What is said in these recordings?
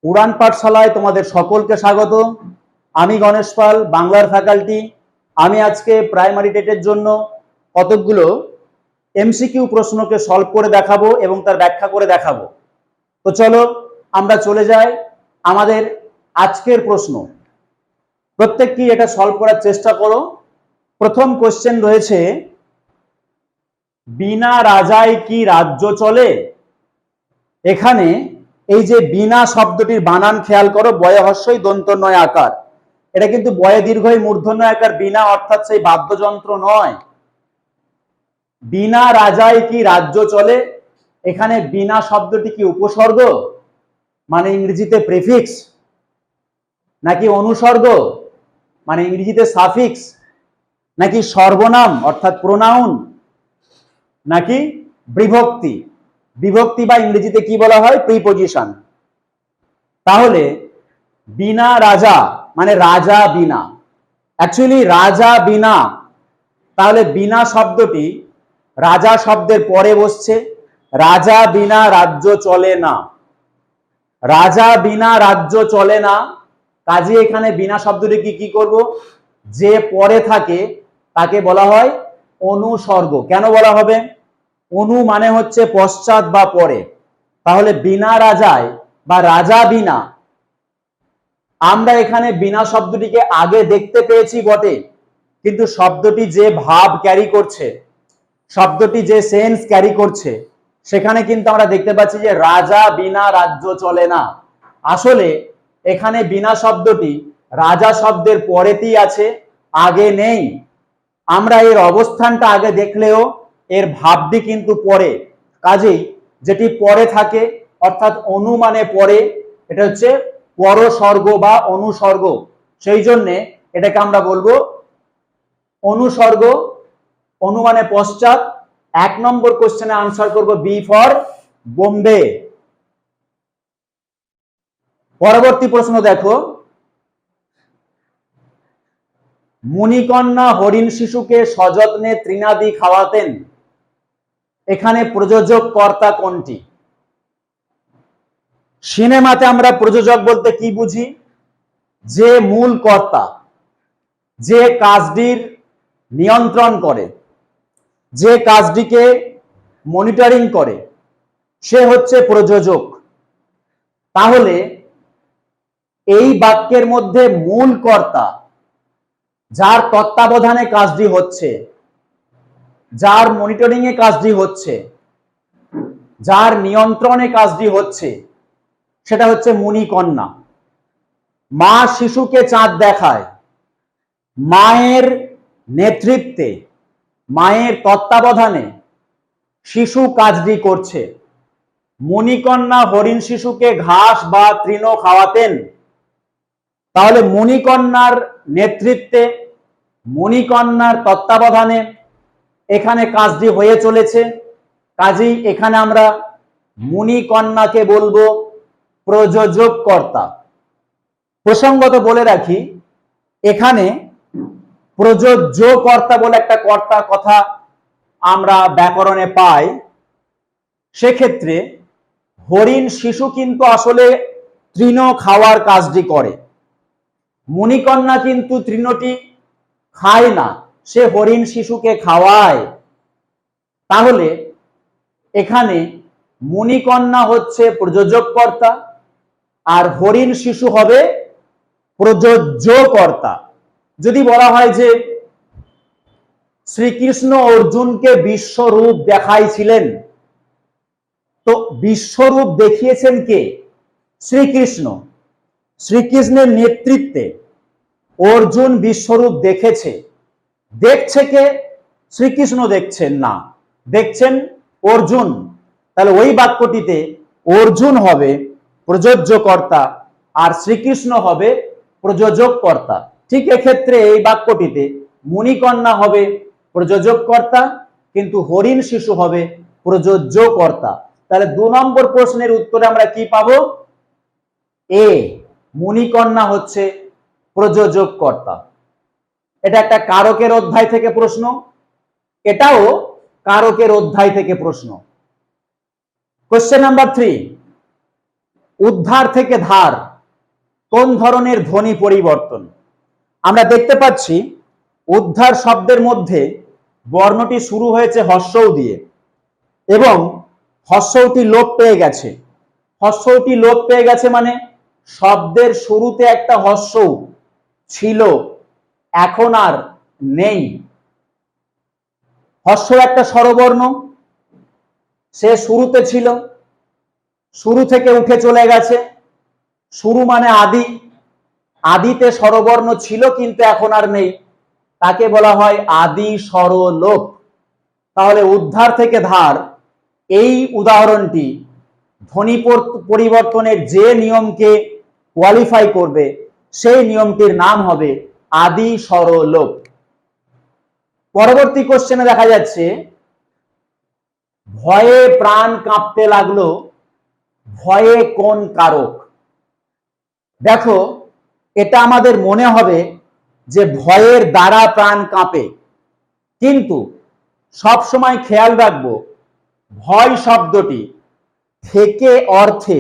উড়ান পাঠশালায় তোমাদের সকলকে স্বাগত। আমি গণেশ পাল, বাংলার ফ্যাকাল্টি। আমি আজকে প্রাইমারি টেটের জন্য কতকগুলো এমসিকিউ প্রশ্নকে সলভ করে দেখাবো এবং তার ব্যাখ্যা করে দেখাবো। তো চলো আমরা চলে যাই আমাদের আজকের প্রশ্ন। প্রত্যেকটি এটা সলভ করার চেষ্টা করো। প্রথম কোশ্চেন রয়েছে, বিনা রাজায় কি রাজ্য চলে? এখানে এই যে বিনা শব্দটির বানান খেয়াল করো, বয়ে হস্যই দন্ত নয় আকার। এটা কিন্তু বয়ে দীর্ঘই মূর্ধন্য আকার, বিনা অর্থাৎ সেই বাদ্যযন্ত্র নয়। বিনা রাজায় কি রাজ্য চলে, এখানে বিনা শব্দটি কি উপসর্গ মানে ইংরেজিতে প্রিফিক্স, নাকি অনুসর্গ মানে ইংরেজিতে সাফিক্স, নাকি সর্বনাম অর্থাৎ প্রোনাউন, নাকি বিভক্তি? বিভক্তি বা ইংরেজিতে কি বলা হয়, প্রিপজিশন। তাহলে বিনা রাজা মানে রাজা বিনা, অ্যাকচুয়ালি রাজা বিনা। তাহলে বিনা শব্দটি রাজা শব্দের পরে বসছে। রাজা বিনা রাজ্য চলে না, রাজা বিনা রাজ্য চলে না। কাজে এখানে বিনা শব্দটিকে কি করব, যে পরে থাকে তাকে বলা হয় অনুসর্গ। কেন বলা হবে? অনু মানে হচ্ছে পশ্চাৎ বা পরে। তাহলে বিনা রাজায় বা রাজা বিনা, আমরা এখানে বিনা শব্দটিকে আগে দেখতে পেয়েছি বটে, কিন্তু শব্দটি যে ভাব ক্যারি করছে, শব্দটি যে সেন্স ক্যারি করছে, সেখানে কিন্তু আমরা দেখতে পাচ্ছি যে রাজা বিনা রাজ্য চলে না। আসলে এখানে বিনা শব্দটি রাজা শব্দের পরেতেই আছে, আগে নেই। আমরা এর অবস্থানটা আগে দেখলেও এর ভাবটি কিন্তু পরে। কাজেই যেটি পরে থাকে অর্থাৎ অনু মানে পরে, এটা হচ্ছে পরসর্গ বা অনুসর্গ। সেই জন্যে এটাকে আমরা বলবো অনুসর্গ। অনু মানে পশ্চাৎ। 1 নম্বর কোশ্চেনে আনসার করব বি ফর বোম্বে। পরবর্তী প্রশ্ন দেখো, মুনিকন্যা হরিণ শিশুকে সযত্নে তৃণাদি খাওয়াতেন, এখানে প্রযোজক কর্তা কোনটি? সিনেমাতে আমরা প্রযোজক বলতে কি বুঝি? যে মূল কর্তা, যে কাজটির নিয়ন্ত্রণ করে, যে কাজটিকে মনিটরিং করে, সে হচ্ছে প্রযোজক। তাহলে এই বাক্যের মধ্যে মূল কর্তা, যার তত্ত্বাবধানে কাজটি হচ্ছে, যার মনিটরিং এ কাজটি হচ্ছে, যার নিয়ন্ত্রণে কাজটি হচ্ছে, সেটা হচ্ছে মুনিকন্যা। মা শিশুকে চাঁদ দেখায়, মায়ের নেতৃত্বে, মায়ের তত্ত্বাবধানে শিশু কাজটি করছে। মুনিকন্যা হরিণ শিশুকে ঘাস বা তৃণ খাওয়াতেন। তাহলে মুনিকন্যার নেতৃত্বে, মুনিকন্যার তত্ত্বাবধানে এখানে কাজটি হয়ে চলেছে। কাজেই এখানে আমরা মুনিকন্যাকে বলবো প্রযোজক কর্তা। প্রসঙ্গত বলে রাখি, এখানে প্রযোজ্য কর্তা বলে একটা কর্তা কথা আমরা ব্যাকরণে পাই। সেক্ষেত্রে হরিণ শিশু কিন্তু আসলে তৃণ খাওয়ার কাজটি করে, মুনিকন্যা কিন্তু তৃণটি খায় না, সে হরিণ শিশুকে খাওয়ায়। তাহলে এখানে মুনিকন্যা হচ্ছে প্রযোজক কর্তা আর হরিণ শিশু হবে প্রযোজ্য কর্তা। যদি বলা হয় যে শ্রীকৃষ্ণ অর্জুনকে বিশ্বরূপ দেখাইছিলেন, তো বিশ্বরূপ দেখিয়েছেন কে? শ্রীকৃষ্ণ। শ্রীকৃষ্ণের নেতৃত্বে অর্জুন বিশ্বরূপ দেখেছে। দেখছে কে? শ্রীকৃষ্ণ দেখছেন না, দেখছেন অর্জুন। তাহলে ওই বাক্যটিতে অর্জুন হবে প্রযোজ্য কর্তা আর শ্রীকৃষ্ণ হবে প্রযোজক কর্তা। ঠিক এক্ষেত্রে এই বাক্যটিতে মুনিকন্যা হবে প্রযোজক কর্তা, কিন্তু হরিণ শিশু হবে প্রযোজ্য কর্তা। তাহলে 2 নম্বর প্রশ্নের উত্তরে আমরা কি পাবো? এ, মুনিকন্যা হচ্ছে প্রযোজক কর্তা। এটা একটা কারকের অধ্যায় থেকে প্রশ্ন, এটাও কারকের অধ্যায় থেকে প্রশ্ন। কোশ্চেন নাম্বার 3, উদ্ধার থেকে ধার কোন ধরনের ধ্বনি পরিবর্তন? আমরা দেখতে পাচ্ছি উদ্ধার শব্দের মধ্যে বর্ণটি শুরু হয়েছে হর্ষৌ দিয়ে এবং হর্ষৌটি লোপ পেয়ে গেছে। হর্ষৌটি লোপ পেয়ে গেছে মানে শব্দের শুরুতে একটা হর্ষৌ ছিল, এখন আর নেই। হর্ষ একটা স্বরবর্ণ, সে শুরুতে ছিল, শুরু থেকে উঠে চলে গেছে। শুরু মানে আদি, আদিতে স্বরবর্ণ ছিল কিন্তু এখন আর নেই, তাকে বলা হয় আদি স্বরলোপ। তাহলে উদ্ধার থেকে ধার এই উদাহরণটি ধ্বনি পরিবর্তনের যে নিয়মকে কোয়ালিফাই করবে সেই নিয়মটির নাম হবে আদি স্বরলোপ। পরবর্তী কোশ্চেনে দেখা যাচ্ছে ভয়ে প্রাণ কাঁপতে লাগলো, ভয়ে কোন কারক? দেখো, এটা আমাদের মনে হবে যে ভয়ের দ্বারা প্রাণ কাঁপে, কিন্তু সব সময় খেয়াল রাখবো ভয় শব্দটি থেকে অর্থে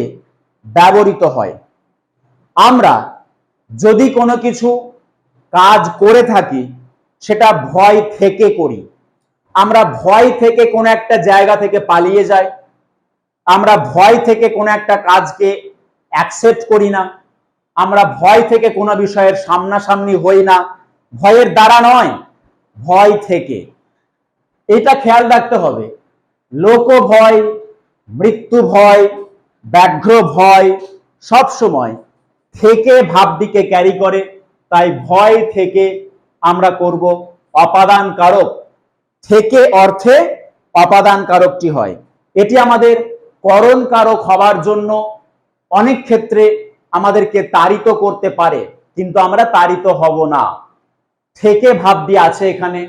ব্যবহৃত হয়। আমরা যদি কোনো কিছু কাজ করে থাকি সেটা ভয় থেকে করি। আমরা ভয় থেকে কোনো একটা জায়গা থেকে পালিয়ে যাই, আমরা ভয় থেকে কোনো একটা কাজকে অ্যাকসেপ্ট করি না, আমরা ভয় থেকে কোনো বিষয়ের সামনাসামনি হই না। ভয়ের দ্বারা নয়, ভয় থেকে। এটা খেয়াল রাখতে হবে। লোক ভয়, মৃত্যু ভয়, ব্যাঘ্র ভয় সব সময় থেকে ভাবটিকে ক্যারি করে, তাই ভয় থেকে আমরা করব অপাদান কারক। থেকে অর্থে অপাদান কারকটি হয়। এটি আমাদের করণ কারক হবার জন্য অনেক ক্ষেত্রে আমাদেরকে তাড়িত করতে পারে, কিন্তু আমরা তাড়িত হব না। থেকে ভাবটি আছে এখানে,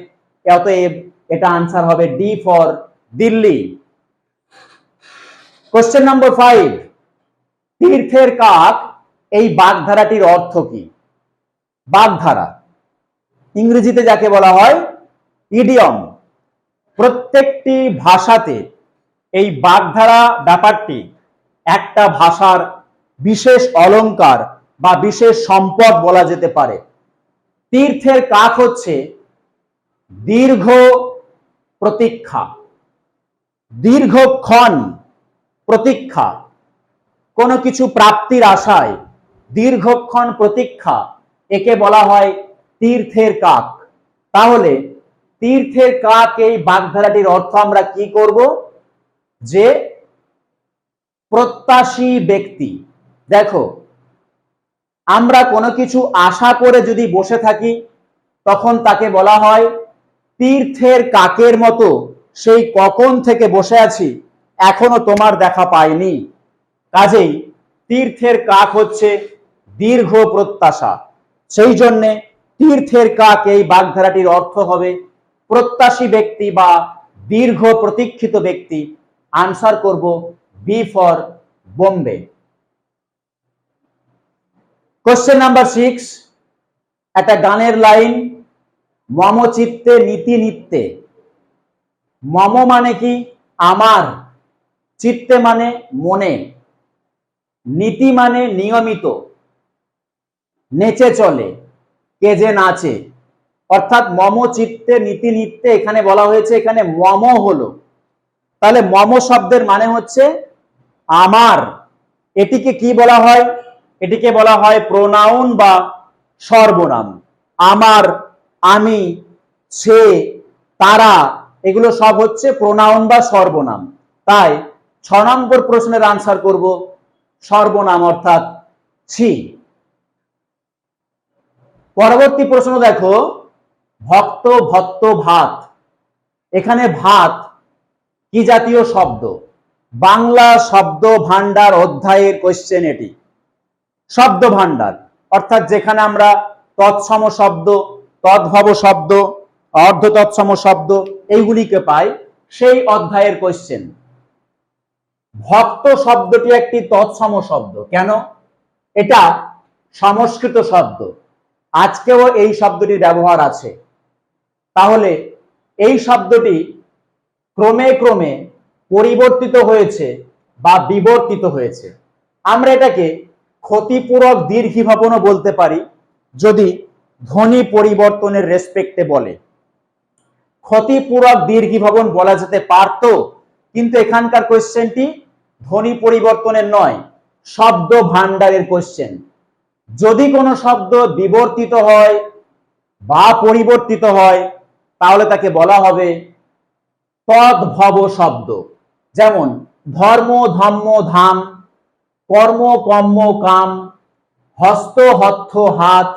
অতএব এটা আনসার হবে D for Delhi. Question number 5, তীর্থের কাক এই বাগধারাটির অর্থ কি? বাগধারা ইংরেজিতে যাকে বলা হয় ইডিয়ম। প্রত্যেকটি ভাষাতে এই বাগধারা ব্যাপারটি একটা ভাষার বিশেষ অলংকার বা বিশেষ সম্পদ বলা যেতে পারে। তীর্থের কাক হচ্ছে দীর্ঘ প্রতীক্ষা, দীর্ঘক্ষণ প্রতীক্ষা, কোনো কিছু প্রাপ্তির আশায় দীর্ঘক্ষণ প্রতীক্ষা, একে বলা হয় তীর্থের কাক। তাহলে তীর্থের কাক এই বাগধারাটির অর্থ আমরা কি করব? যে প্রত্যাশী ব্যক্তি। দেখো, আমরা কোনো কিছু আশা করে যদি বসে থাকি তখন তাকে বলা হয় তীর্থের কাকের মতো সেই কখন থেকে বসে আছি, এখনো তোমার দেখা পাইনি। কাজেই তীর্থের কাক হচ্ছে দীর্ঘ প্রত্যাশা। সেই জন্যে তীর্থের কাক এই বাগধারাটির অর্থ হবে প্রত্যাশী ব্যক্তি বা দীর্ঘ প্রতীক্ষিত ব্যক্তি। আনসার করব B for Bombay. Question number 6, একটা গানের লাইন, মম চিত্তে নীতি নিত্যে। মম মানে কি? আমার। চিত্তে মানে মনে। নীতি মানে নিয়মিত, নেচে চলে, কে যে নাচে। অর্থাৎ মম চিত্তে নীতি নিত্যে এখানে বলা হয়েছে, এখানে মম হলো। তাহলে মম শব্দের মানে হচ্ছে আমার। এটিকে কি বলা হয়? এটিকে বলা হয় প্রোনাউন বা সর্বনাম। আমার, আমি, সে, তারা, এগুলো সব হচ্ছে প্রোনাউন বা সর্বনাম। তাই 6 নম্বর প্রশ্নের আনসার করব সর্বনাম অর্থাৎ ছি। পরবর্তী প্রশ্ন দেখো, ভক্ত ভক্ত ভাত। এখানে ভাত কি জাতীয় শব্দ? বাংলা শব্দ ভান্ডার অধ্যায়ের কোশ্চেন এটি। শব্দ ভান্ডার অর্থাৎ যেখানে আমরা তৎসম শব্দ, তদ্ভব শব্দ, অর্ধ তৎসম শব্দ এইগুলিকে পাই, সেই অধ্যায়ের কোশ্চেন। ভক্ত শব্দটি একটি তৎসম শব্দ। কেন? এটা সংস্কৃত শব্দ, আজকেও এই শব্দটির ব্যবহার আছে। তাহলে এই শব্দটি ক্রমে ক্রমে পরিবর্তিত হয়েছে বা বিবর্তিত হয়েছে। আমরা এটাকে ক্ষতিপূরক দীর্ঘীভবনও বলতে পারি যদি ধ্বনি পরিবর্তনের রেসপেক্টে বলে। ক্ষতিপূরক দীর্ঘীভবন বলা যেতে পারত, কিন্তু এখানকার কোশ্চেনটি ধ্বনি পরিবর্তনের নয়, শব্দ ভান্ডারের কোশ্চেন। যদি কোনো শব্দ বিবর্তিত হয় বা পরিবর্তিত হয় তাহলে তাকে বলা হবে তদ্ভব শব্দ। যেমন ধর্ম ধম্ম ধাম, কর্ম কম্ম কাম, হস্ত হত্থ হাত,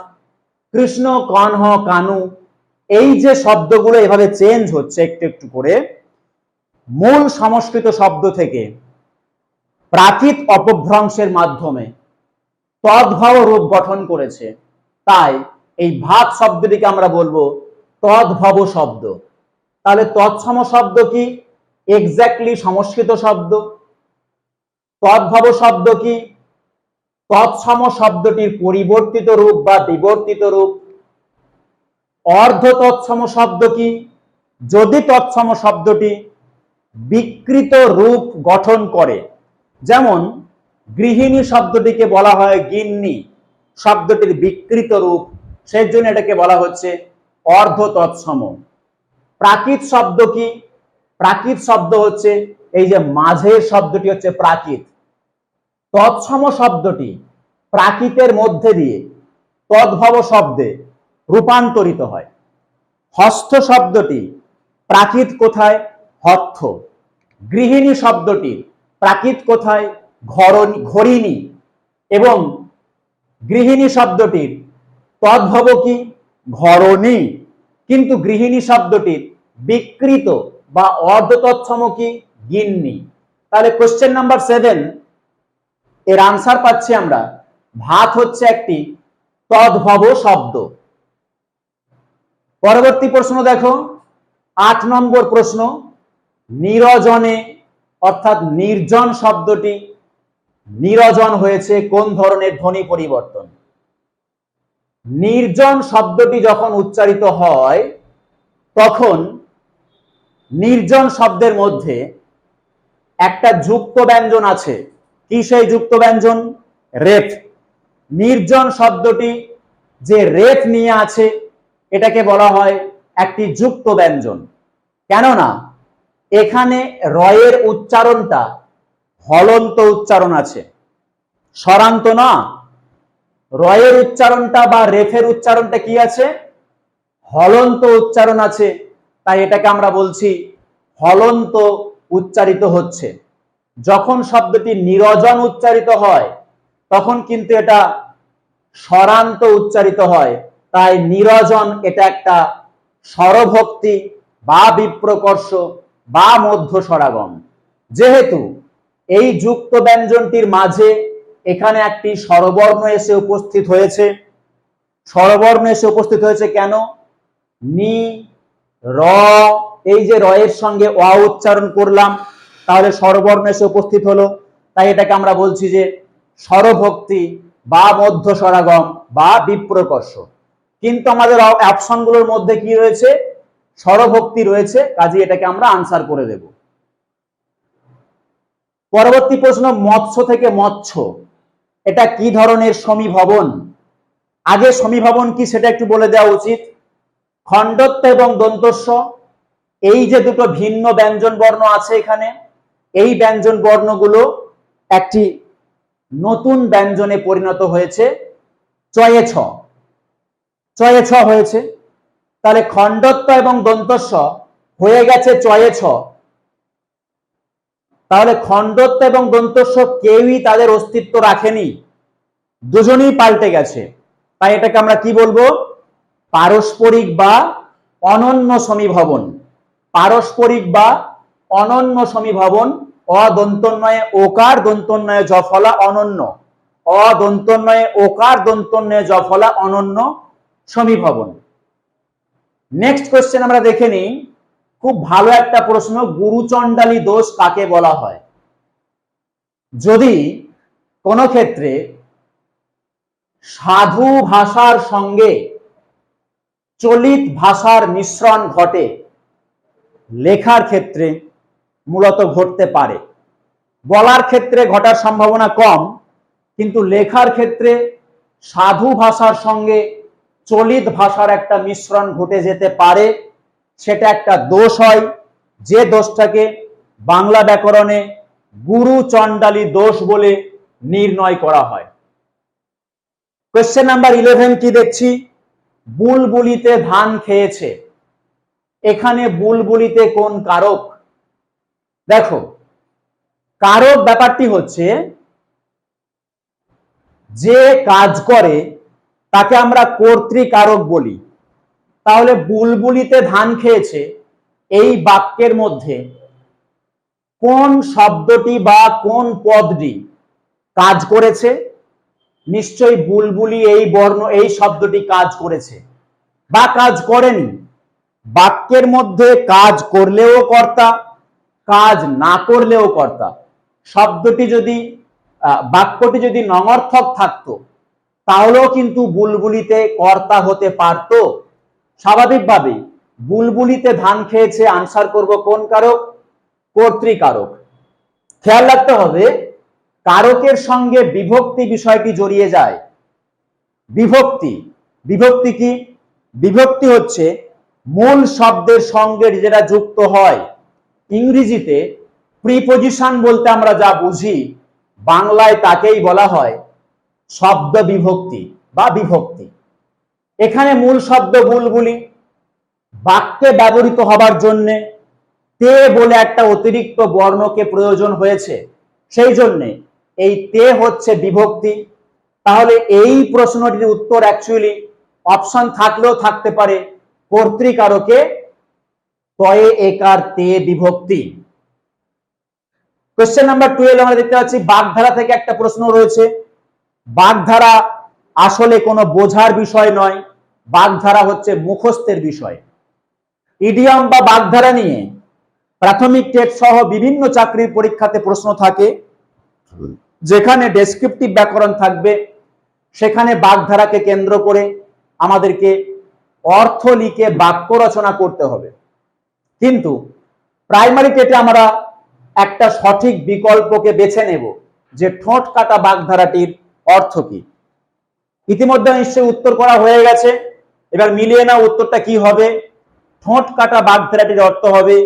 কৃষ্ণ কনহ কানু, এই যে শব্দগুলো এভাবে চেঞ্জ হচ্ছে একটু একটু করে, মূল সংস্কৃত শব্দ থেকে প্রাকৃত অপভ্রংশের মাধ্যমে তদ্ভব রূপ গঠন করেছে। তাই এই ভাব শব্দটিকে আমরা বলবো তদ্ভব শব্দ। তাহলে তৎসম শব্দ কি? এক্স্যাক্টলি সংস্কৃত শব্দ। তদ্ভব শব্দ কি? তৎসম শব্দটির পরিবর্তিত রূপ বা বিবর্তিত রূপ। অর্ধ তৎসম শব্দ কি? যদি তৎসম শব্দটি বিকৃত রূপ গঠন করে, যেমন গৃহিণী শব্দটিকে বলা হয় গিন্নি, শব্দটির বিকৃত রূপ, সেই জন্য এটাকে বলা হচ্ছে অর্ধ তৎসম। প্রাকৃত শব্দ কি? প্রাকৃত শব্দ হচ্ছে এই যে মাঝের শব্দটি হচ্ছে প্রাকৃত। তৎসম শব্দটি প্রাকৃতের মধ্যে দিয়ে তদ্ভব শব্দে রূপান্তরিত হয়। হস্ত শব্দটি প্রাকৃত কোথায়? হত্থ। গৃহিণী শব্দটি প্রাকৃত কোথায়? ঘরিণী। এবং গৃহিণী শব্দটির তদ্ভব কি? ঘরণী। কিন্তু গৃহিণী শব্দটির বিকৃত বা অর্ধ তৎসম কি? গিন্নি। তাহলে কোশ্চেন নাম্বার 7 এর আনসার পাচ্ছি আমরা, ভাত হচ্ছে একটি তদ্ভব শব্দ। পরবর্তী প্রশ্ন দেখো, 8 নম্বর প্রশ্ন, নিরজনে অর্থাৎ নির্জন শব্দটি নিরজন হয়েছে কোন ধরনের ধ্বনি পরিবর্তন? নির্জন শব্দটি যখন উচ্চারিত হয় তখন নির্জন শব্দের মধ্যে একটা যুক্ত ব্যঞ্জন আছে। কি সেই যুক্ত ব্যঞ্জন? রেফ। নির্জন শব্দটি যে রেফ নিয়ে আছে এটাকে বলা হয় একটি যুক্ত ব্যঞ্জন। কেননা এখানে রয়ের উচ্চারণটা হলন্ত উচ্চারণ আছে, স্বরান্ত না। রয়ের উচ্চারণটা বা রেফের উচ্চারণটা কি আছে? হলন্ত উচ্চারণ আছে। তাই এটাকে আমরা বলছি হলন্ত উচ্চারিত হচ্ছে। যখন শব্দটি নিরজন উচ্চারিত হয় তখন কিন্তু এটা স্বরান্ত উচ্চারিত হয়। তাই নিরজন এটা একটা স্বরভক্তি বা বিপ্রকর্ষ বা মধ্য স্বরাগম। যেহেতু এই যুক্ত ব্যঞ্জনটির মাঝে এখানে একটি স্বরবর্ণ এসে উপস্থিত হয়েছে, স্বরবর্ণ এসে উপস্থিত হয়েছে কেন? নি, র, এই যে রয়ের সঙ্গে অ উচ্চারণ করলাম তাহলে স্বরবর্ণ এসে উপস্থিত হলো। তাই এটাকে আমরা বলছি যে স্বরভক্তি বা মধ্য স্বরাগম বা বিপ্রকর্ষ। কিন্তু আমাদের অপশনগুলোর মধ্যে কি রয়েছে? স্বরভক্তি রয়েছে, কাজে এটাকে আমরা আনসার করে দেব। পরবর্তী প্রশ্ন, মৎস্য থেকে মৎস্য, এটা কি ধরনের সমীভবন? আগে সমীভবন কি সেটা একটু বলে দেওয়া উচিত। খণ্ডত্ব এবং দন্তস্ব, এই যে দুটো ভিন্ন ব্যঞ্জন বর্ণ আছে এখানে, এই ব্যঞ্জন বর্ণগুলো একটি নতুন ব্যঞ্জনে পরিণত হয়েছে, চয়ে ছ, চয়ে ছ হয়েছে। তাহলে খণ্ডত্ব এবং দন্তস্ব হয়ে গেছে চয়ে ছ। তাহলে খণ্ডত্ব এবং দন্তস্ব কেউই তাদের অস্তিত্ব রাখেনি, দুজনেই পাল্টে গেছে। তাই এটাকে আমরা কি বলবো? পারস্পরিক বা অনন্য সমীভবন। পারস্পরিক বা অনন্য সমীভবন। অদন্তন্বয়ে ওকার, দন্তন্বয়ে জফলা, অনন্য। অদন্তন্বয়ে ওকার, দন্তন্বয়ে জফলা, অনন্য সমীভবন। নেক্সট কোশ্চেন আমরা দেখে নিই, খুব ভালো একটা প্রশ্ন, গুরুচণ্ডালী দোষ কাকে বলা হয়? যদি কোন ক্ষেত্রে সাধু ভাষার সঙ্গে চলিত ভাষার মিশ্রণ ঘটে, লেখার ক্ষেত্রে মূলত ঘটতে পারে, বলার ক্ষেত্রে ঘটার সম্ভাবনা কম, কিন্তু লেখার ক্ষেত্রে সাধু ভাষার সঙ্গে চলিত ভাষার একটা মিশ্রণ ঘটে যেতে পারে, সেটা একটা দোষ হয়, যে দোষটাকে বাংলা ব্যাকরণে গুরু চণ্ডালী দোষ বলে নির্ণয় করা হয়। কোশ্চেন নাম্বার 11 কি দেখছি, বুলবুলিতে ধান খেয়েছে। এখানে বুলবুলিতে কোন কারক? দেখো, কারক ব্যাপারটি হচ্ছে যে কাজ করে তাকে আমরা কর্তৃকারক বলি। তাহলে বুলবুলিতে ধান খেয়েছে এই বাক্যের মধ্যে কোন শব্দটি বা কোন পদটি কাজ করেছে? নিশ্চয়ই বুলবুলি এই বর্ণ এই শব্দটি কাজ করেছে বা কাজ করেনি। বাক্যের মধ্যে কাজ করলেও কর্তা, কাজ না করলেও কর্তা। শব্দটি যদি বাক্যটি যদি নঙর্থক থাকতো তাহলেও কিন্তু বুলবুলিতে কর্তা হতে পারত। স্বাভাবিকভাবেই বুলবুলিতে ধান খেয়েছে আনসার করব কোন কারক? কর্তৃকারক। খেয়াল রাখতে হবে কারকের সঙ্গে বিভক্তি বিষয়টি জড়িয়ে যায়। বিভক্তি, বিভক্তি কি? বিভক্তি হচ্ছে মূল শব্দের সঙ্গে যেটা যুক্ত হয়। ইংরেজিতে প্রিপজিশন বলতে আমরা যা বুঝি, বাংলায় তাকেই বলা হয় শব্দ বিভক্তি বা বিভক্তি। এখানে মূল শব্দ বুলবুলি, বাক্যে ব্যবহৃত হবার জন্য তে বলে একটা অতিরিক্ত বর্ণকে প্রয়োজন হয়েছে, সেই জন্যে এই তে হচ্ছে বিভক্তি। তাহলে এই প্রশ্নটির উত্তর অ্যাকচুয়ালি অপশন থাকলেও থাকতে পারে কর্তৃকারকে তয়ে একার তে বিভক্তি। কোশ্চেন নাম্বার 12 আমরা দেখতে পাচ্ছি বাগধারা থেকে একটা প্রশ্ন রয়েছে। বাগধারা আসলে কোনো বোঝার বিষয় নয়, বাগধারা হচ্ছে মুখস্থের বিষয়। ইডিয়ম বা বাগধারা নিয়ে প্রাথমিক টেস্ট সহ বিভিন্ন চাকরির পরীক্ষাতে প্রশ্ন থাকে। যেখানে ডেসক্রিপটিভ ব্যাকরণ থাকবে সেখানে বাগধারাকে কেন্দ্র করে আমাদেরকে অর্থ লিখে বাক্য রচনা করতে হবে। কিন্তু প্রাইমারি টেটে আমরা একটা সঠিক বিকল্পকে বেছে নেব যে ঠোঁট কাটা বাগধারাটির অর্থ কি। ইতিমধ্যে নিশ্চয়ই উত্তর করা হয়ে গেছে, এবার মিলিয়ে নাও উত্তরটা কি হবে। ঠোঁট কাটা বাগধারাটির অর্থ হবে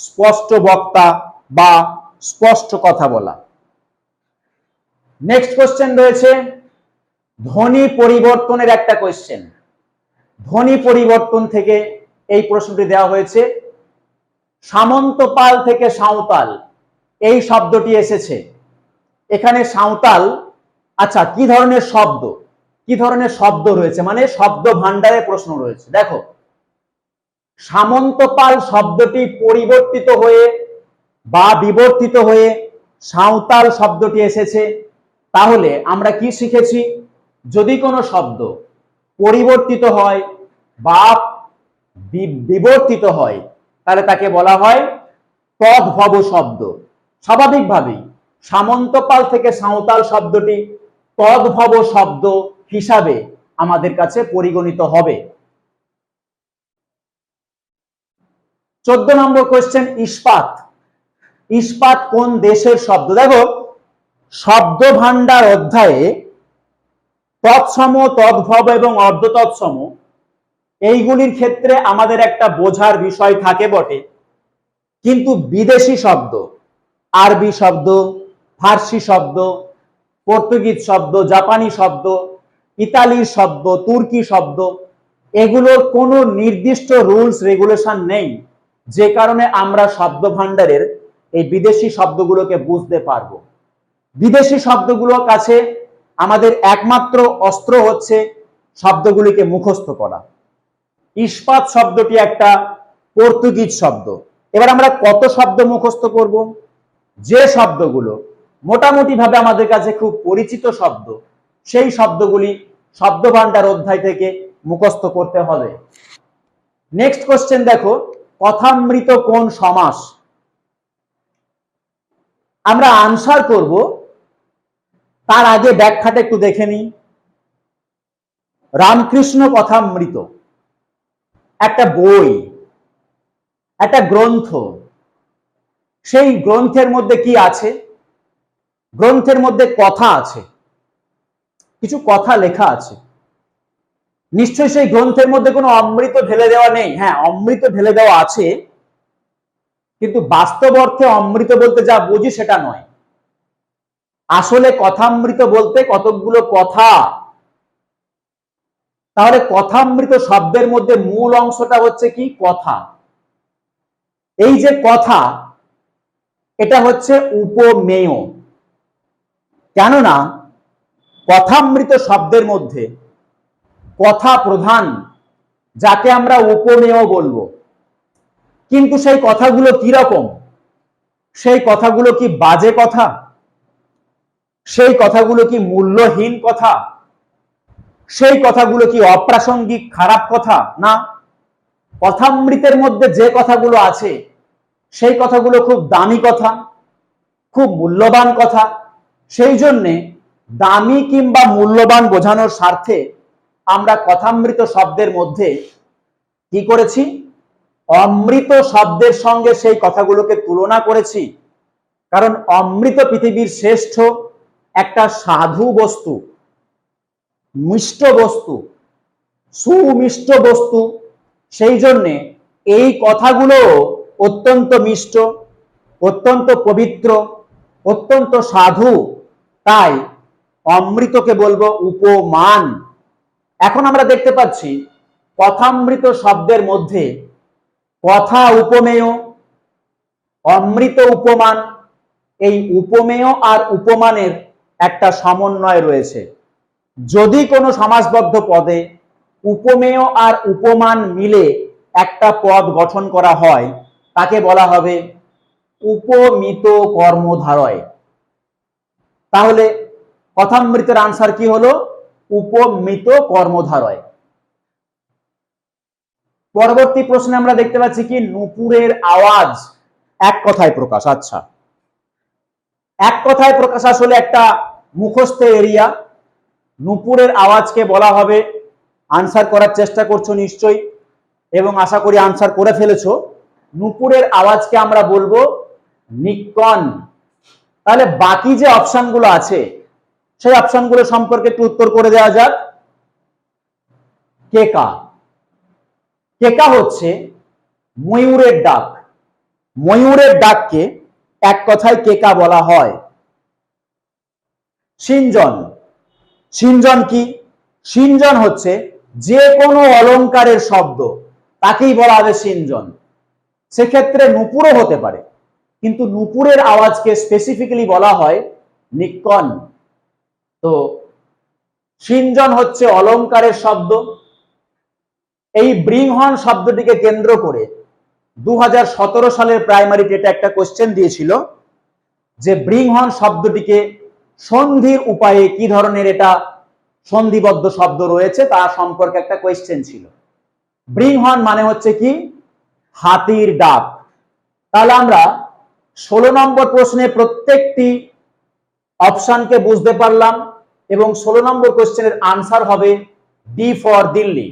স্পষ্ট বক্তা বা স্পষ্ট কথা বলা। নেক্সট কোশ্চেন রয়েছে ধ্বনি পরিবর্তনের একটা কোশ্চেন। ধ্বনি পরিবর্তন থেকে এই প্রশ্নটি দেওয়া হয়েছে। সামন্তপাল থেকে সাঁওতাল এই শব্দটি এসেছে। এখানে সাঁওতাল, আচ্ছা কি ধরনের শব্দ, কি ধরনের শব্দ রয়েছে, মানে শব্দ ভান্ডারে প্রশ্ন রয়েছে। দেখো, সামন্তপাল শব্দটি পরিবর্তিত হয়ে বা বিবর্তিত হয়ে সাঁওতাল শব্দটি এসেছে। তাহলে আমরা কি শিখেছি? যদি কোনো শব্দ পরিবর্তিত হয় বা বিবর্তিত হয় তাহলে তাকে বলা হয় তদ্ভব শব্দ। স্বাভাবিকভাবেই সামন্তপাল থেকে সাঁওতাল শব্দটি তদ্ভব শব্দ হিসাবে আমাদের কাছে পরিগণিত হবে। 14 নম্বর কোশ্চেন ইস্পাত। ইস্পাত কোন দেশের শব্দ? দেখো, শব্দ ভান্ডার অধ্যায়ে তৎসম, তদ্ভব এবং অর্ধ তৎসম এইগুলির ক্ষেত্রে আমাদের একটা বোঝার বিষয় থাকে বটে, কিন্তু বিদেশি শব্দ, আরবি শব্দ, ফার্সি শব্দ, পর্তুগিজ শব্দ, জাপানি শব্দ, ইতালির শব্দ, তুর্কি শব্দ, এগুলোর কোনো নির্দিষ্ট রুলস রেগুলেশন নেই, যে কারণে আমরা শব্দ ভান্ডারের এই বিদেশি শব্দগুলোকে বুঝতে পারবো। বিদেশি শব্দগুলোর কাছে আমাদের একমাত্র অস্ত্র হচ্ছে শব্দগুলিকে মুখস্থ করা। ইস্পাত শব্দটি একটা পর্তুগিজ শব্দ। এবার আমরা কত শব্দ মুখস্থ করব? যে শব্দগুলো মোটামুটি ভাবে আমাদের কাছে খুব পরিচিত শব্দ, সেই শব্দগুলি শব্দ ভান্ডার অধ্যায় থেকে মুখস্থ করতে হবে। নেক্সট কোশ্চেন দেখো, কথামৃত কোন সমাস? আমরা আনসার করব, তার আগে ব্যাখ্যাটা একটু দেখে নিই। রামকৃষ্ণ কথামৃত একটা বই, একটা গ্রন্থ। সেই গ্রন্থের মধ্যে কি আছে? গ্রন্থের মধ্যে কথা আছে। কিছু কথা লেখা আছে। নিশ্চয়ই সেই গ্রন্থের মধ্যে কোনো অমৃত ঢেলে দেওয়া নেই। হ্যাঁ, অমৃত ঢেলে দেওয়া আছে, কিন্তু বাস্তব অর্থে অমৃত বলতে যা বুঝি সেটা নয়। আসলে কথামৃত বলতে কতকগুলো কথা। তাহলে কথামৃত শব্দের মধ্যে মূল অংশটা হচ্ছে কি? কথা। এই যে কথা, এটা হচ্ছে উপমেয়। কেননা কথামৃত শব্দের মধ্যে কথা প্রধান, যাকে আমরা উপমেয় বলবো। কিন্তু সেই কথাগুলো কি রকম? সেই কথাগুলো কি বাজে কথা? সেই কথাগুলো কি মূল্যহীন কথা? সেই কথাগুলো কি অপ্রাসঙ্গিক খারাপ কথা? না, কথামৃতের মধ্যে যে কথাগুলো আছে সেই কথাগুলো খুব দামি কথা, খুব মূল্যবান কথা। সেই জন্যে দামি কিংবা মূল্যবান বোঝানোর স্বার্থে আমরা কথামৃত শব্দের মধ্যে কি করেছি? অমৃত শব্দের সঙ্গে সেই কথাগুলোকে তুলনা করেছি। কারণ অমৃত পৃথিবীর শ্রেষ্ঠ একটা সাধু বস্তু, মিষ্ট বস্তু, সুমিষ্ট বস্তু। সেই জন্যে এই কথাগুলো অত্যন্ত মিষ্ট, অত্যন্ত পবিত্র, অত্যন্ত সাধু। তাই অমৃতকে বলবো উপমান। এখন আমরা দেখতে পাচ্ছি কথামৃত শব্দের মধ্যে কথা উপমেয়, অমৃত উপমান। এই উপমেয় আর উপমানের একটা সমন্বয় রয়েছে। যদি কোনো সমাসবদ্ধ পদে উপমেয় আর উপমান মিলে একটা পদ গঠন করা হয়, তাকে বলা হবে উপমিত কর্মধারয়। তাহলে কথামৃতের আনসার কি হলো? উপমিত কর্মধারয়। পরবর্তী প্রশ্নে আমরা দেখতে পাচ্ছি কি? নূপুরের আওয়াজ এক কথায় প্রকাশ। আচ্ছা, এক কথায় প্রকাশ আসলে একটা মুখস্থ এরিয়া। নূপুরের আওয়াজকে বলা হবে, আনসার করার চেষ্টা করছো নিশ্চয়ই, এবং আশা করি আনসার করে ফেলেছো। নূপুরের আওয়াজকে আমরা বলবো নিক্কণ। তাহলে বাকি যে অপশনগুলো আছে সেই অপশনগুলো সম্পর্কে একটু উত্তর করে দেওয়া যাক। কেকা। কেকা হচ্ছে ময়ূরের ডাক। ময়ূরের ডাককে এক কথায় কেকা বলা হয়। সিঞ্জন। সিঞ্জন কি? সিঞ্জন হচ্ছে যে কোনো অলংকারের শব্দ, তাকেই বলা হবে সিঞ্জন। সেক্ষেত্রে নূপুরও হতে পারে, কিন্তু নূপুরের আওয়াজকে স্পেসিফিক্যালি বলা হয় নিক্কণ। তো সিঞ্জন হচ্ছে অলংকারের শব্দ। এই ব্রিংহর্ন শব্দটিকে কেন্দ্র করে 2017 সালের প্রাইমারি টেটে একটা কোশ্চেন দিয়েছিল যে ব্রিংহর্ন শব্দটিকে সন্ধির উপায়ে কি ধরনের এটা সন্ধিবদ্ধ শব্দ রয়েছে তা সম্পর্কে একটা কোয়েশ্চেন ছিল। ব্রিংহর্ন মানে হচ্ছে কি? হাতির ডাক। তাহলে আমরা 16 নম্বর প্রশ্নে প্রত্যেকটি অপশনকে বুঝতে পারলাম, এবং 16 নম্বর কোয়েশ্চেনের আনসার হবে ডি ফর দিল্লি।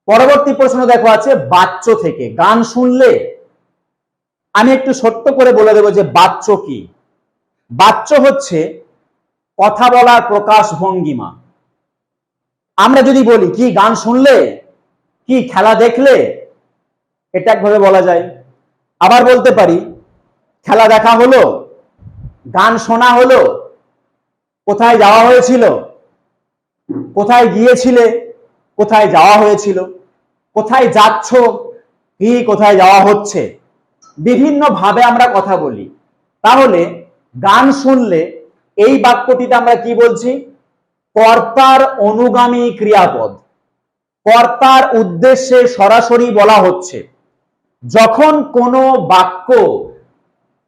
পরবর্তী প্রশ্ন দেখো আছে বাচ্চ থেকে। গান শুনলে আমি একটু ছোট্ট করে বলে দেবো যে বাচ্চ কি। বাচ্চ হচ্ছে কথা বলার প্রকাশ ভঙ্গিমা। আমরা যদি বলি কি গান শুনলে, কি খেলা দেখলে, এটা একভাবে বলা যায়। আবার বলতে পারি খেলা দেখা হলো, গান শোনা হলো, কোথায় যাওয়া হয়েছিল, কোথায় গিয়েছিলে, কোথায় যাওয়া হয়েছিল, কোথায় যাচ্ছ, কি কোথায় যাওয়া হচ্ছে। বিভিন্ন ভাবে আমরা কথা বলি। তাহলে গান শুনলে এই বাক্যটিতে আমরা কি বলছি? কর্তার অনুগামী ক্রিয়াপদ, কর্তার উদ্দেশ্যে সরাসরি বলা হচ্ছে। যখন কোনো বাক্য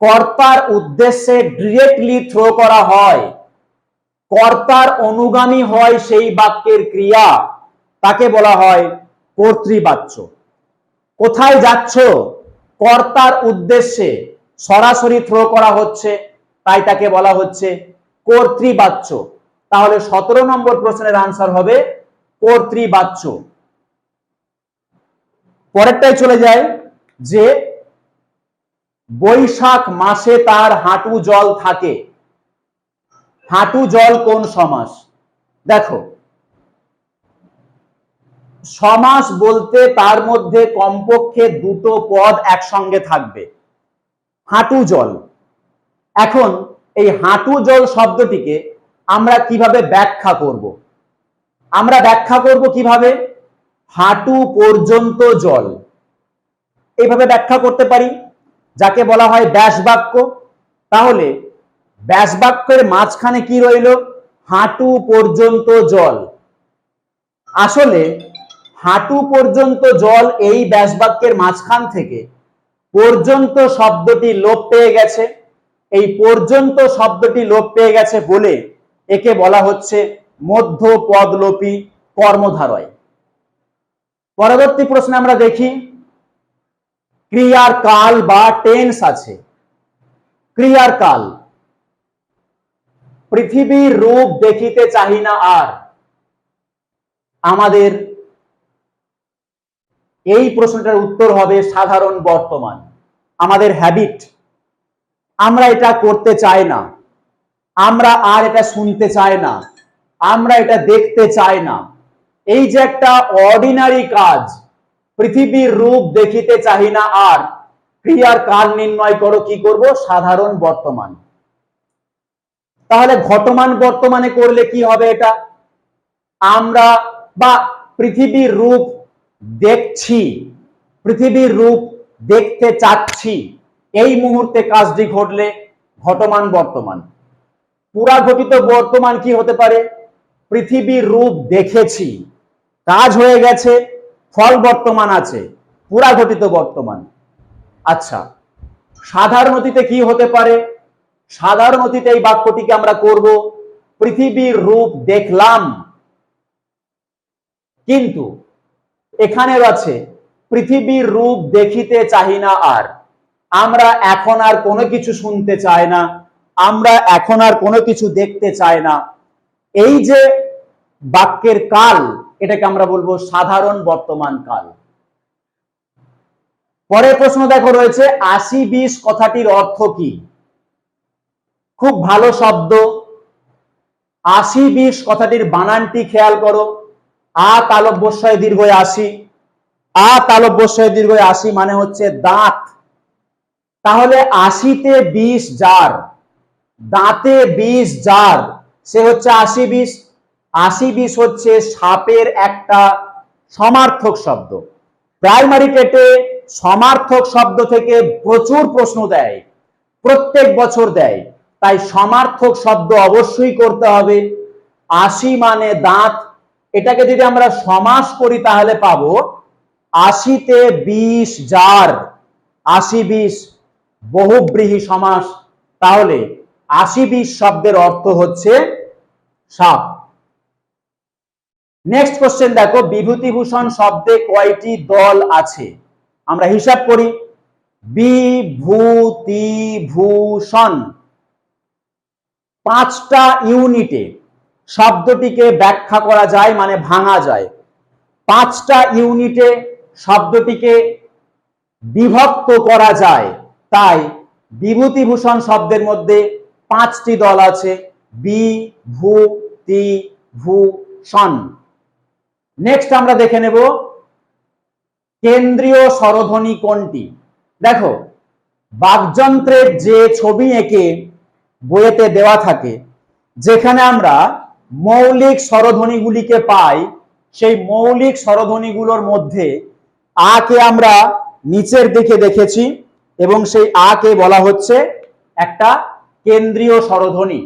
কর্তার উদ্দেশ্যে ডিরেক্টলি থ্রো করা হয়, কর্তার অনুগামী হয় সেই বাক্যের ক্রিয়া, তাকে বলা হয় কর্তৃবাচ্য। কোথায় যাচ্ছ? কর্তার উদ্দেশ্যে সরাসরি থ্রো করা হচ্ছে, তাই তাকে বলা হচ্ছে কর্তৃবাচ্য। তাহলে 17 নম্বর প্রশ্নের আনসার হবে কর্তৃবাচ্য। পরেরটাই চলে যায় যে বৈশাখ মাসে তার হাঁটু জল থাকে। হাঁটু জল কোন সমাস? দেখো, সমাস বলতে তার মধ্যে কমপক্ষে দুটো পদ একসঙ্গে থাকবে। হাঁটু জল। এখন এই হাঁটু জল শব্দটিকে আমরা কিভাবে ব্যাখ্যা করব? আমরা ব্যাখ্যা করব কিভাবে? হাঁটু পর্যন্ত জল, এইভাবে ব্যাখ্যা করতে পারি, যাকে বলা হয় ব্যাস বাক্য। তাহলে ব্যাস বাক্যের মাঝখানে কি রইল? হাঁটু পর্যন্ত জল। আসলে হাঁটু পর্যন্ত জল এই ব্যাস বাক্যের মাঝখান থেকে পর্যন্ত শব্দটি লোপ পেয়ে গেছে। এই পর্যন্ত শব্দটি লোপ পেয়ে গেছে বলে একে বলা হচ্ছে মধ্য পদলোপী কর্মধারয়। পরবর্তী প্রশ্নে আমরা দেখি, ক্রিয়ার কাল বা টেন্স আছে। ক্রিয়ার কাল, পৃথিবীর রূপ দেখিতে চাহি না আর। আমাদের এই প্রশ্নটার উত্তর হবে সাধারণ বর্তমান। আমাদের হ্যাবিট, আমরা এটা করতে চাই না, আমরা আর এটা শুনতে চাই না, আমরা এটা দেখতে চাই না। এই যে একটা অর্ডিনারি কাজ, পৃথিবীর রূপ দেখিতে চাহি না আর, ক্রিয়ার কাল নির্ণয় করো, কি করব? সাধারণ বর্তমান। তাহলে ঘটমান বর্তমানে করলে কি হবে? এটা আমরা বা পৃথিবীর রূপ দেখছি, পৃথিবীর রূপ দেখতে চাচ্ছি, এই মুহূর্তে কাজটি ঘটলে ঘটমান বর্তমান। পুরা ঘটিত বর্তমান কি হতে পারে? পৃথিবীর রূপ দেখেছি, কাজ হয়ে গেছে, ফল বর্তমান আছে, পুরা ঘটিত বর্তমান। আচ্ছা, সাধারণ অতীতে কি হতে পারে? সাধারণ অতীতে এই বাক্যটিকে আমরা করব পৃথিবীর রূপ দেখলাম, কিন্তু এখানেও আছে পৃথিবীর রূপ দেখিতে চাহি না আর। আমরা এখন আর কোনো কিছু শুনতে চাই না, আমরা এখন আর কোনো কিছু দেখতে চাই না। এই যে বাক্যের কাল, এটাকে আমরা বলবো সাধারণ বর্তমান কাল। পরের প্রশ্ন দেখো রয়েছে ৮০-২০ কথাটির অর্থ কি? খুব ভালো শব্দ। ৮০-২০ কথাটির বানানটি খেয়াল করো। আ তালব্যস্বয় দীর্ঘই ৮০, আ তালব্যস্বয় দীর্ঘই ৮০ মানে হচ্ছে দাঁত। তাহলে ৮০-তে ২০ যার, দাঁতে ২০ যার, সে হচ্ছে ৮০-২০। ৮০-২০ হচ্ছে সাপের একটা সমার্থক শব্দ। প্রাইমারি টেটে সমার্থক শব্দ থেকে প্রচুর প্রশ্ন দেয়, প্রত্যেক বছর দেয়, তাই সমার্থক শব্দ অবশ্যই করতে হবে। ৮০ মানে দাঁত, এটাকে যদি আমরা সমাস করি তাহলে পাবো ৮০-তে ২০ যার, ৮০-২০ বহুব্রীহি সমাস। তাহলে ৮০-২০ শব্দের অর্থ হচ্ছে সাপ। নেক্সট কোশ্চেন দেখো, বিভূতিভূষণ শব্দে কয়টি দল আছে? আমরা হিসাব করি। বিভূতিভূষণ, ৫টা ইউনিটে শব্দটিকে ব্যাখ্যা করা যায়, মানে ভাঙা যায়। ৫টা ইউনিটে শব্দটিকে বিভক্ত করা যায়, তাই বিভূতিভূষণ শব্দের মধ্যে ৫টি দল আছে। বিভূতিভূষণ। নেক্সট আমরা দেখে নেব কেন্দ্রীয় স্বরধ্বনি কোনটি। দেখো, বাকযন্ত্রের যে ছবি এঁকে বইয়েতে দেওয়া থাকে, যেখানে আমরা মৌলিক স্বরধ্বনিগুলিকে পাই, সেই মৌলিক স্বরধ্বনিগুলোর মধ্যে আ কে আমরা নিচের দিকে দেখেছি এবং সেই আ কে বলা হচ্ছে একটা কেন্দ্রীয় স্বরধ্বনি।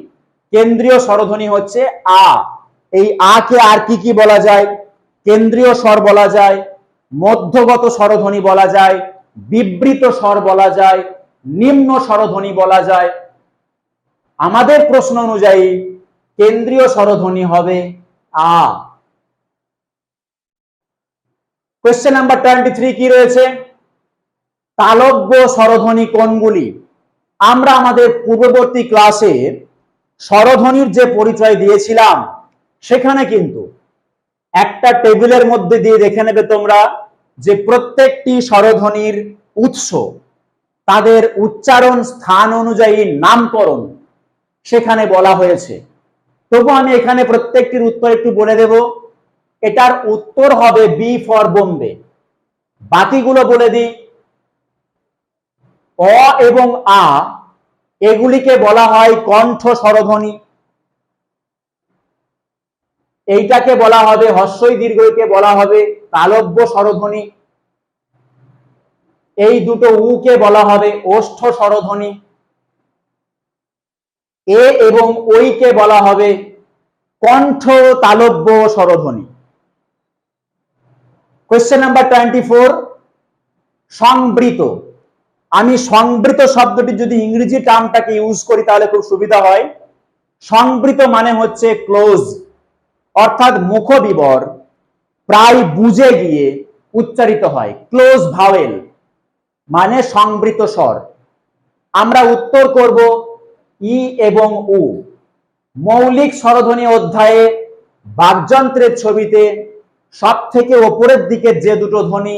কেন্দ্রীয় স্বরধ্বনি হচ্ছে আ। এই আ কে আর কি কি বলা যায়? কেন্দ্রীয় স্বর বলা যায়, মধ্যগত স্বরধ্বনি বলা যায়, বিবৃত স্বর বলা যায়, নিম্ন স্বরধ্বনি বলা যায়। আমাদের প্রশ্ন অনুযায়ী কেন্দ্রীয় স্বরধ্বনি হবে আ। কোশ্চেন নাম্বার 23 কি রয়েছে? তালব্য স্বরধ্বনি কোনগুলি? আমরা আমাদের পূর্ববর্তী ক্লাসে স্বরধ্বনির যে পরিচয় দিয়েছিলাম, সেখানে কিন্তু একটা টেবিলের মধ্যে দিয়ে দেখে নেবে তোমরা যে প্রত্যেকটি স্বরধ্বনির উৎস, তাদের উচ্চারণ স্থান অনুযায়ী নামকরণ সেখানে বলা হয়েছে। তবু আমি এখানে প্রত্যেকটির উত্তর একটু বলে দেব। এটার উত্তর হবে বি ফর বোম্বে। বাকিগুলো বলে দিই। অ এবং আ এগুলিকে বলা হয় কণ্ঠ স্বরধ্বনি। এইটাকে বলা হবে হর্ষই দীর্ঘইকে বলা হবে তালব্য স্বরধ্বনি। এই দুটো উ কে বলা হবে ওষ্ঠ স্বরধ্বনি। এ এবং ওই কে বলা হবে কণ্ঠ তালব্য স্বরধ্বনি। Question number 24, সংবৃত। আমি সংবৃত শব্দটি যদি ইংরেজি টার্মটাকে ইউজ করি তাহলে খুব সুবিধা হয়। সংবৃত মানে হচ্ছে ক্লোজ, অর্থাৎ মুখবিবর প্রায় বুঝে গিয়ে উচ্চারিত হয়। ক্লোজ ভাওয়েল মানে সংবৃত স্বর। আমরা উত্তর করব ই এবং উ। মৌলিক স্বরধ্বনি অধ্যায়ে বাকযন্ত্রের ছবিতে সব থেকে ওপরের দিকে যে দুটো ধ্বনি,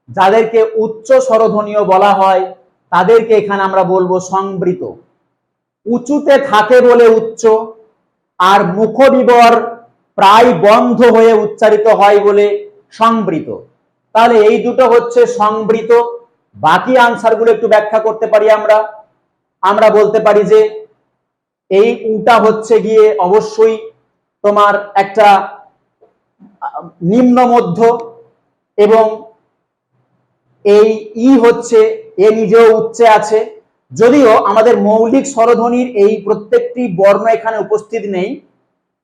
যাদেরকে উচ্চ স্বরধ্বনিও বলা হয়, তাদেরকে এখানে আমরা বলবো সংবৃত। উঁচুতে থাকে বলে উচ্চ, আর মুখবিবর প্রায় বন্ধ হয়ে উচ্চারিত হয় বলে সংবৃত। তাহলে এই দুটো হচ্ছে সংবৃত। বাকি আনসারগুলো একটু ব্যাখ্যা করতে পারি। আমরা বলতে পারি যে এই উটা হচ্ছে গিয়ে অবশ্যই তোমার একটা নিম্ন মধ্য, এবং এই ই হচ্ছে এ নিজেও উচ্চে আছে। যদিও আমাদের মৌলিক স্বরধ্বনির এই প্রত্যেকটি বর্ণ এখানে উপস্থিত নেই,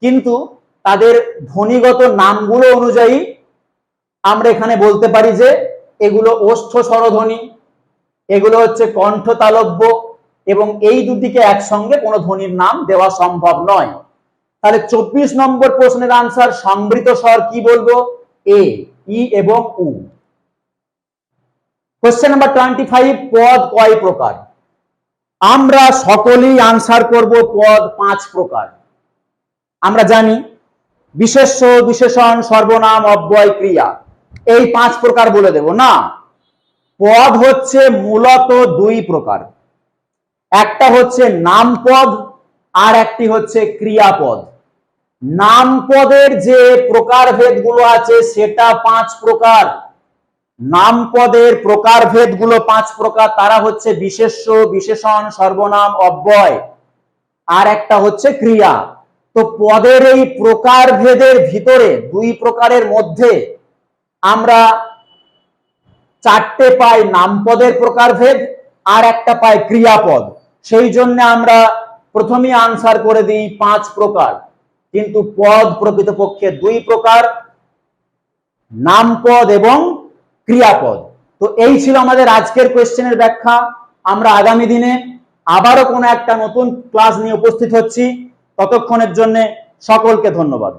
কিন্তু তাদের ধ্বনিগত নামগুলো অনুযায়ী আমরা এখানে বলতে পারি যে এগুলো ওষ্ঠ স্বরধ্বনি, এগুলো হচ্ছে কণ্ঠ তালব্য, এবং এই দুটিকে একসঙ্গে কোনো ধ্বনির নাম দেওয়া সম্ভব নয়। তাহলে 24 নম্বর প্রশ্নের আনসার সংবৃত স্বর কি বলবো? এ, ই এবং উ। কোশ্চেন নাম্বার 25, পদ কয় প্রকার? আমরা সকলেই আনসার করব পদ 5 প্রকার। আমরা জানি বিশেষ্য, বিশেষণ, সর্বনাম, অব্যয়, ক্রিয়া, এই 5 প্রকার বলে দেব না। পদ হচ্ছে মূলত 2 প্রকার। একটা হচ্ছে নামপদ, আর একটি হচ্ছে ক্রিয়াপদ। নামপদের যে প্রকারভেদগুলো আছে সেটা 5 প্রকার। নামপদের প্রকারভেদগুলো 5 প্রকার। তারা হচ্ছে বিশেষ্য, বিশেষণ, সর্বনাম, অব্যয়, আর একটা হচ্ছে ক্রিয়া। তো পদের এই প্রকারভেদের ভিতরে 2 প্রকারের মধ্যে আমরা 4টে পাই নামপদের প্রকারভেদ, আর একটা পাই ক্রিয়াপদ। সেই জন্য আমরা প্রথমেই আনসার করে দিই 5 প্রকার, কিন্তু পদ প্রকৃতপক্ষে 2 প্রকার, নামপদ এবং ক্রিয়াপদ। তো এই ছিল আমাদের আজকের কোশ্চেনের ব্যাখ্যা। আমরা আগামী দিনে আবারও কোনো একটা নতুন ক্লাস নিয়ে উপস্থিত হচ্ছি। ততক্ষণের জন্য সকলকে ধন্যবাদ।